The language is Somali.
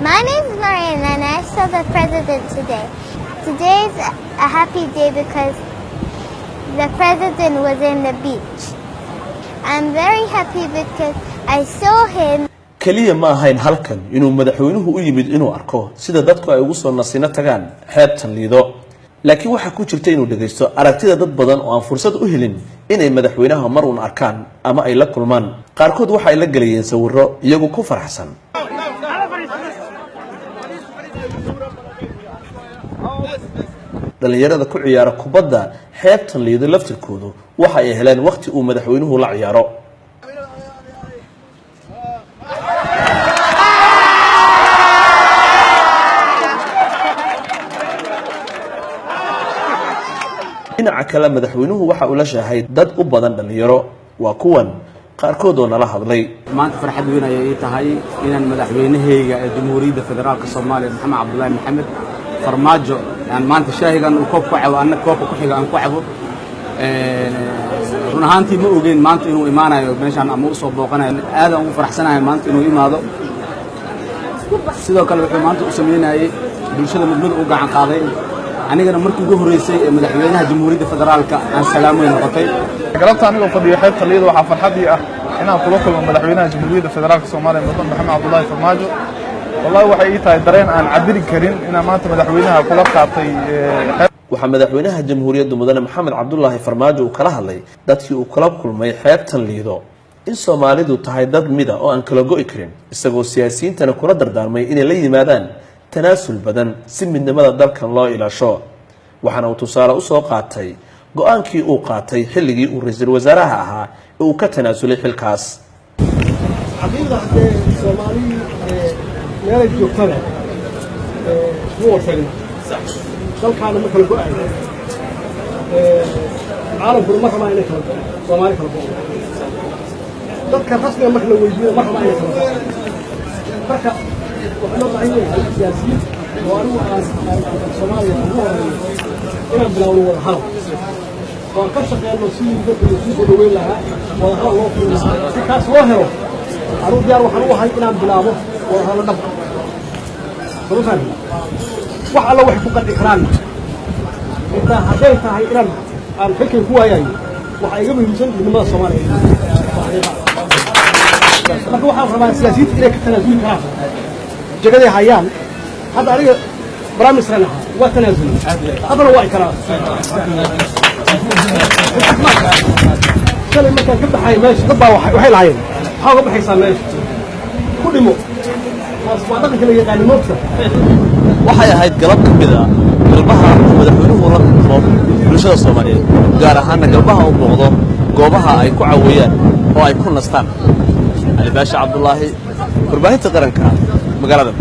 My name is Marian and I saw the president today. Today is a happy day because the president was in the beach. I'm very happy because I saw him. kaliya ma ahayn halkan inuu madaxweynuhu u yimid inuu arko sida dadku ay ugu soo nasina tagaan xeebtan Lido laakiin waxa ku jirta inuu dhageysto aragtida dad badan oo aan fursad u helin inay madaxweynaha mar uun arkaan ama ay la kulmaan qaarkood waxa ay la galayeen sawirro iyagu ku farxsan dhalinyarada ku ciyaara kubadda xeebtan Lido laftirkoodu waxa ay heleen waqti uu madaxweynuhu la ciyaaro dhinaca kale madaxweynuhu waxa uu la shaahay dad u badan dhalinyaro waa kuwan qaarkood oo nala hadlay maanta farxad weyn ayay tahay inaan madaxweynahayga ee Jamhuuriyadda Federaalka Soomaaliya Maxamed Cabdullaahi Maxamed farmaajo aan maanta shaahigan uu koob ku cabo anna koob ku xiga aan ku cabo run ahaantii ma ogeyn maanta inuu imaanayo meeshan ama u soo booqanayo aad aan ugu faraxsanahay maanta inuu imaado sidoo kale wuxuu maanta u sameeyay bulshada midnimada u gacan qaaday anigana markii ugu horeysay ee madaxweynaha Jamhuuriyadda Federaalka aan salaameyn noqotay galabta anigoo fadhiyo xeebta Lido waxa farxad ii ah inaan kula kulmo madaxweynaha Jamhuuriyadda Federaalka Soomaaliya Maxamed Cabdullaahi Farmaajo wallahi waxay ii tahay dareen aan cabiri karin inaan maanta madaxweynaha kula qaatay waxa madaxweynaha Jamhuuriyadda Mudane Maxamed Cabdullaahi Farmaajo uu kala hadlay dadkii uu kala kulmay xeebtan Lido in Soomaalidu tahay dad mid ah oo aan kala go'i karin isagoo siyaasiyiintana kula dardaarmay inay la yimaadaan tanaasul badan si midnimada dalkan loo ilaasho waxaana uu tusaale u soo qaatay go'aankii uu qaatay xilligii uu ra'iisul wasaaraha ahaa ee uu ka tanaasulay xilkaas xaqiiqda Soomaali meelay joogtada wuu dalkaana ma kala go'ay caalamku ma raba inay kala go'ay Soomaali kala go'ay dadka rasmiga marka la weydiiyo ma raba inay kala go'ay marka waxaan u baahanyahay siyaasiyiin oo anigu aan Soomaaliya ugu horeeyay inaan bilaawno wada hadal oo ka shaqeyno sidii dadka isku dhaweyn lahaa wada hadal loo fuliyo si kaas loo helo anigu diyaar waxaan u ahay inaan bilaabo wada hadal dhab sababtan wax alla wax ku qadi karaan inta haday tahay inaan aan xilkay ku waayayo waxa iga muhiimsan midnimada Soomaaliya marka waxaan rabaa siyaasiyiinta inay ka tanaasuli karaan jagada hayaan hada aniga barnaamijna waa tanaasuli hadana waa ikra kale marka ka baxay meesha dad baa waxay lahaayeen waxa uga baxaysaa meesha ku dhimo waa dhaqanka la yaqaan moogta waxay ahayd galab ka mid ah galbaha madaxweynuhu la kulmo bulshada Soomaaliyeed gaar ahaan galbaha uu muuqdo goobaha ay ku caawiyaan oo ay ku nastaan Ali Baasha Cabdullaahi warbaahinta qaranka magaalada